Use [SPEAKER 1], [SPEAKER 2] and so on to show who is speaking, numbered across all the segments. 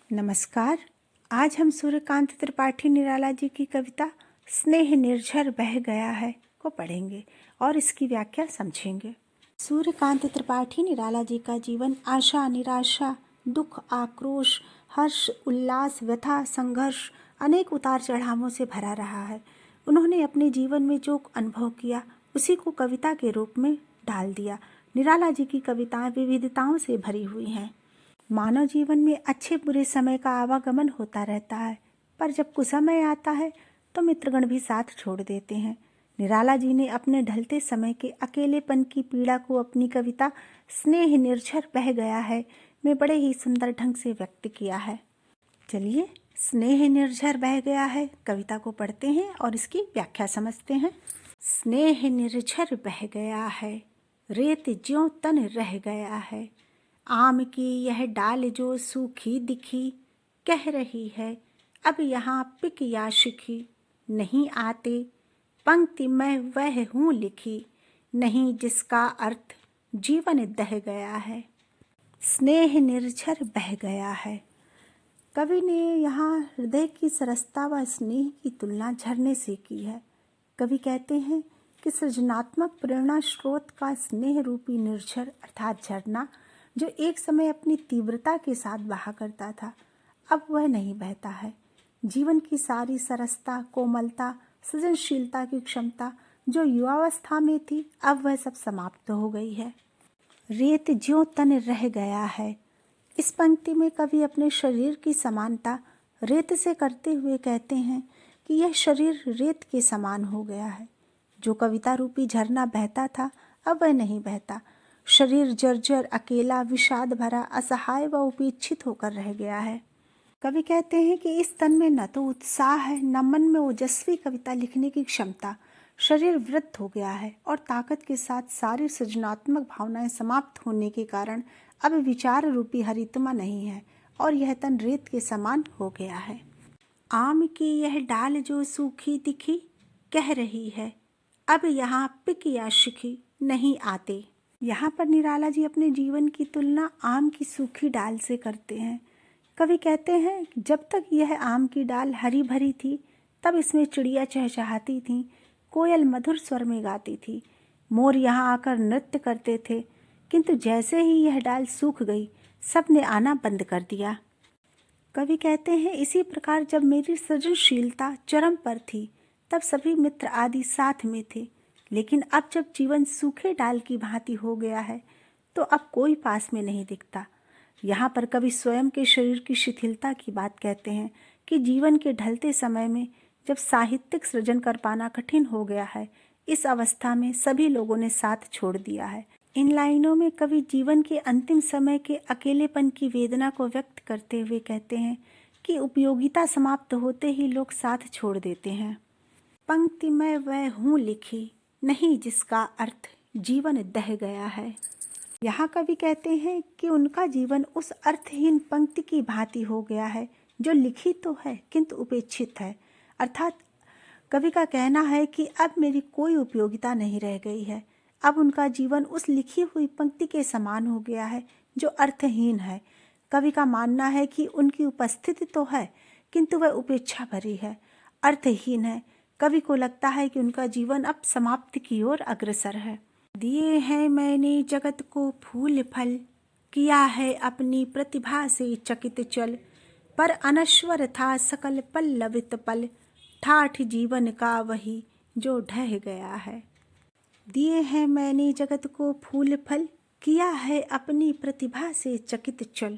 [SPEAKER 1] नमस्कार। आज हम सूर्यकांत त्रिपाठी निराला जी की कविता स्नेह निर्झर बह गया है को पढ़ेंगे और इसकी व्याख्या समझेंगे। सूर्यकांत त्रिपाठी निराला जी का जीवन आशा, निराशा, दुख, आक्रोश, हर्ष, उल्लास, व्यथा, संघर्ष, अनेक उतार चढ़ावों से भरा रहा है। उन्होंने अपने जीवन में जो अनुभव किया उसी को कविता के रूप में ढाल दिया। निराला जी की कविताएं विविधताओं से भरी हुई हैं। मानव जीवन में अच्छे बुरे समय का आवागमन होता रहता है, पर जब कुसमय आता है तो मित्रगण भी साथ छोड़ देते हैं। निराला जी ने अपने ढलते समय के अकेलेपन की पीड़ा को अपनी कविता स्नेह निर्झर बह गया है में बड़े ही सुंदर ढंग से व्यक्त किया है। चलिए, स्नेह निर्झर बह गया है कविता को पढ़ते हैं और इसकी व्याख्या समझते हैं। स्नेह निर्झर बह गया है, रेत ज्यों तन रह गया है। आम की यह डाल जो सूखी दिखी, कह रही है अब यहाँ पिक या शिखी। नहीं आते पंक्ति मैं वह हूँ लिखी, नहीं जिसका अर्थ जीवन दह गया है। स्नेह निर्झर बह गया है। कवि ने यहाँ हृदय की सरसता व स्नेह की तुलना झरने से की है। कवि कहते हैं कि सृजनात्मक प्रेरणा स्रोत का स्नेह रूपी निर्झर अर्थात झरना, जो एक समय अपनी तीव्रता के साथ बहा करता था, अब वह नहीं बहता है। जीवन की सारी सरसता, कोमलता, सृजनशीलता की क्षमता जो युवावस्था में थी, अब वह सब समाप्त हो गई है। रेत ज्यों तन रह गया है। इस पंक्ति में कवि अपने शरीर की समानता रेत से करते हुए कहते हैं कि यह शरीर रेत के समान हो गया है। जो कविता रूपी झरना बहता था, अब वह नहीं बहता। शरीर जर्जर, अकेला, विषाद भरा, असहाय व उपेक्षित होकर रह गया है। कवि कहते हैं कि इस तन में न तो उत्साह है, न मन में ओजस्वी कविता लिखने की क्षमता। शरीर वृद्ध हो गया है और ताकत के साथ सारी सृजनात्मक भावनाएं समाप्त होने के कारण अब विचार रूपी हरितमा नहीं है और यह तन रेत के समान हो गया है। आम की यह डाल जो सूखी दिखी, कह रही है अब यहाँ पिक या शिखी नहीं आते। यहाँ पर निराला जी अपने जीवन की तुलना आम की सूखी डाल से करते हैं। कवि कहते हैं जब तक यह आम की डाल हरी भरी थी, तब इसमें चिड़िया चहचहाती थीं, कोयल मधुर स्वर में गाती थी, मोर यहाँ आकर नृत्य करते थे। किंतु जैसे ही यह डाल सूख गई, सब ने आना बंद कर दिया। कवि कहते हैं इसी प्रकार जब मेरी सृजनशीलता चरम पर थी, तब सभी मित्र आदि साथ में थे, लेकिन अब जब जीवन सूखे डाल की भांति हो गया है, तो अब कोई पास में नहीं दिखता। यहाँ पर कवि स्वयं के शरीर की शिथिलता की बात कहते हैं कि जीवन के ढलते समय में जब साहित्यिक सृजन कर पाना कठिन हो गया है, इस अवस्था में सभी लोगों ने साथ छोड़ दिया है। इन लाइनों में कवि जीवन के अंतिम समय के अकेलेपन की वेदना को व्यक्त करते हुए कहते हैं कि उपयोगिता समाप्त होते ही लोग साथ छोड़ देते हैं। पंक्ति मैं वह हूँ लिखी, नहीं जिसका अर्थ जीवन दह गया है। यहाँ कवि कहते हैं कि उनका जीवन उस अर्थहीन पंक्ति की भांति हो गया है जो लिखी तो है किंतु उपेक्षित है। अर्थात कवि का कहना है कि अब मेरी कोई उपयोगिता नहीं रह गई है। अब उनका जीवन उस लिखी हुई पंक्ति के समान हो गया है जो अर्थहीन है। कवि का मानना है कि उनकी उपस्थिति तो है किंतु वह उपेक्षा भरी है, अर्थहीन है। कवि को लगता है कि उनका जीवन अब समाप्ति की ओर अग्रसर है। दिए हैं मैंने जगत को फूल फल, किया है अपनी प्रतिभा से चकित चल, पर अनश्वर था सकल पल्लवित पल, ठाठ जीवन का वही जो ढह गया है। दिए हैं मैंने जगत को फूल फल, किया है अपनी प्रतिभा से चकित चल।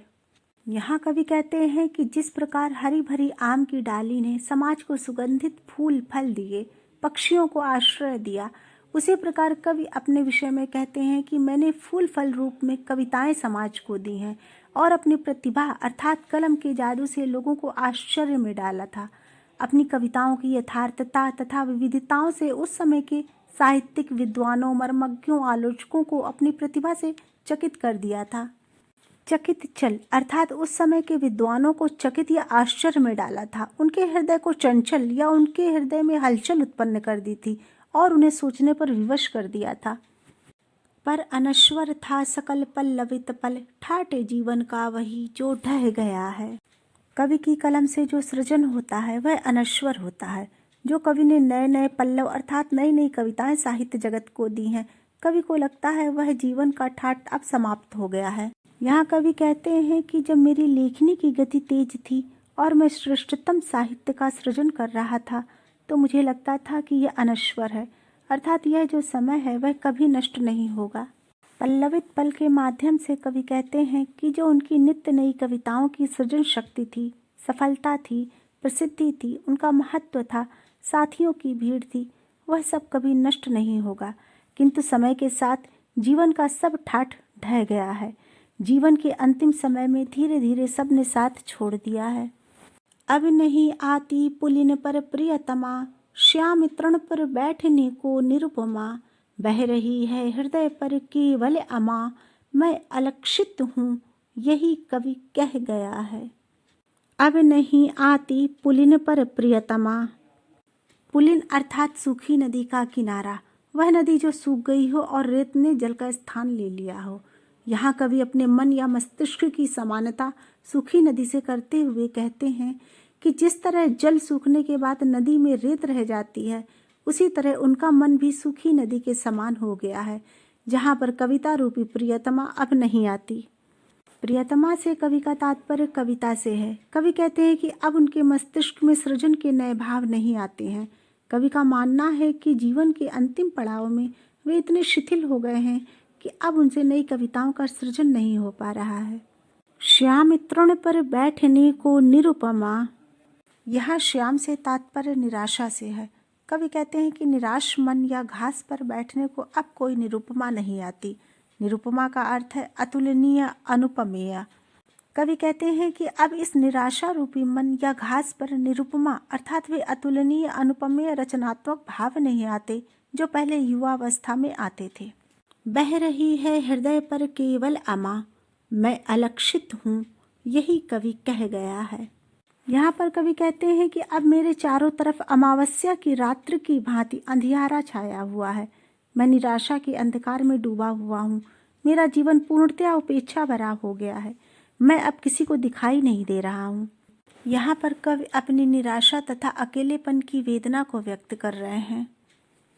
[SPEAKER 1] यहाँ कवि कहते हैं कि जिस प्रकार हरी भरी आम की डाली ने समाज को सुगंधित फूल फल दिए, पक्षियों को आश्रय दिया, उसी प्रकार कवि अपने विषय में कहते हैं कि मैंने फूल फल रूप में कविताएं समाज को दी हैं और अपनी प्रतिभा अर्थात कलम के जादू से लोगों को आश्चर्य में डाला था। अपनी कविताओं की यथार्थता तथा विविधताओं से उस समय के साहित्यिक विद्वानों, मर्मज्ञों, आलोचकों को अपनी प्रतिभा से चकित कर दिया था। चकित चल अर्थात उस समय के विद्वानों को चकित या आश्चर्य में डाला था, उनके हृदय को चंचल या उनके हृदय में हलचल उत्पन्न कर दी थी और उन्हें सोचने पर विवश कर दिया था। पर अनश्वर था सकल पल्लवित पल, ठाटे जीवन का वही जो ढह गया है। कवि की कलम से जो सृजन होता है वह अनश्वर होता है। जो कवि ने नए नए पल्लव अर्थात नई नई कविताएं साहित्य जगत को दी हैं, कवि को लगता है वह जीवन का ठाठ अब समाप्त हो गया है। यहाँ कवि कहते हैं कि जब मेरी लेखनी की गति तेज थी और मैं श्रेष्ठतम साहित्य का सृजन कर रहा था, तो मुझे लगता था कि यह अनश्वर है, अर्थात यह जो समय है वह कभी नष्ट नहीं होगा। पल्लवित पल के माध्यम से कवि कहते हैं कि जो उनकी नित्य नई कविताओं की सृजन शक्ति थी, सफलता थी, प्रसिद्धि थी, उनका महत्व था, साथियों की भीड़ थी, वह सब कभी नष्ट नहीं होगा। किंतु समय के साथ जीवन का सब ठाठ ढह गया है। जीवन के अंतिम समय में धीरे धीरे सब ने साथ छोड़ दिया है। अब नहीं आती पुलिन पर प्रियतमा, श्याम तृण पर बैठने को निरुपमा, बह रही है हृदय पर केवल अमा, मैं अलक्षित हूँ यही कवि कह गया है। अब नहीं आती पुलिन पर प्रियतमा। पुलिन अर्थात सूखी नदी का किनारा, वह नदी जो सूख गई हो और रेत ने जल का स्थान ले लिया हो। यहाँ कवि अपने मन या मस्तिष्क की समानता सूखी नदी से करते हुए कहते हैं कि जिस तरह जल सूखने के बाद नदी में रेत रह जाती है, उसी तरह उनका मन भी सूखी नदी के समान हो गया है, जहाँ पर कविता रूपी प्रियतमा अब नहीं आती। प्रियतमा से कवि का तात्पर्य कविता से है। कवि कहते हैं कि अब उनके मस्तिष्क में सृजन के नए भाव नहीं आते हैं। कवि का मानना है कि जीवन के अंतिम पड़ाव में वे इतने शिथिल हो गए हैं कि अब उनसे नई कविताओं का सृजन नहीं हो पा रहा है। श्याम तृण पर बैठने को निरुपमा, यह श्याम से तात्पर्य निराशा से है। कवि कहते हैं कि निराश मन या घास पर बैठने को अब कोई निरुपमा नहीं आती। निरुपमा का अर्थ है अतुलनीय, अनुपमेय। कवि कहते हैं कि अब इस निराशा रूपी मन या घास पर निरुपमा अर्थात वे अतुलनीय, अनुपमेय रचनात्मक भाव नहीं आते जो पहले युवावस्था में आते थे। बह रही है हृदय पर केवल अमा, मैं अलक्षित हूँ यही कवि कह गया है। यहाँ पर कवि कहते हैं कि अब मेरे चारों तरफ अमावस्या की रात्रि की भांति अंधियारा छाया हुआ है। मैं निराशा के अंधकार में डूबा हुआ हूँ। मेरा जीवन पूर्णतया उपेक्षा भरा हो गया है। मैं अब किसी को दिखाई नहीं दे रहा हूँ। यहाँ पर कवि अपनी निराशा तथा अकेलेपन की वेदना को व्यक्त कर रहे हैं।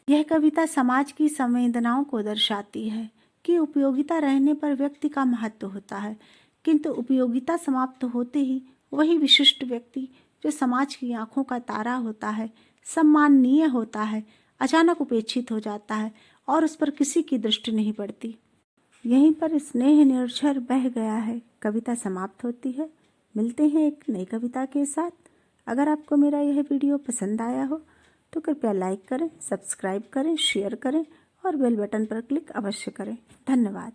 [SPEAKER 1] यह कविता समाज की संवेदनाओं को दर्शाती है कि उपयोगिता रहने पर व्यक्ति का महत्व होता है, किंतु उपयोगिता समाप्त होते ही वही विशिष्ट व्यक्ति जो समाज की आंखों का तारा होता है, सम्माननीय होता है, अचानक उपेक्षित हो जाता है और उस पर किसी की दृष्टि नहीं पड़ती। यहीं पर स्नेह निर्झर बह गया है कविता समाप्त होती है। मिलते हैं एक नई कविता के साथ। अगर आपको मेरा यह वीडियो पसंद आया हो तो कृपया लाइक करें, सब्सक्राइब करें, शेयर करें और बेल बटन पर क्लिक अवश्य करें। धन्यवाद।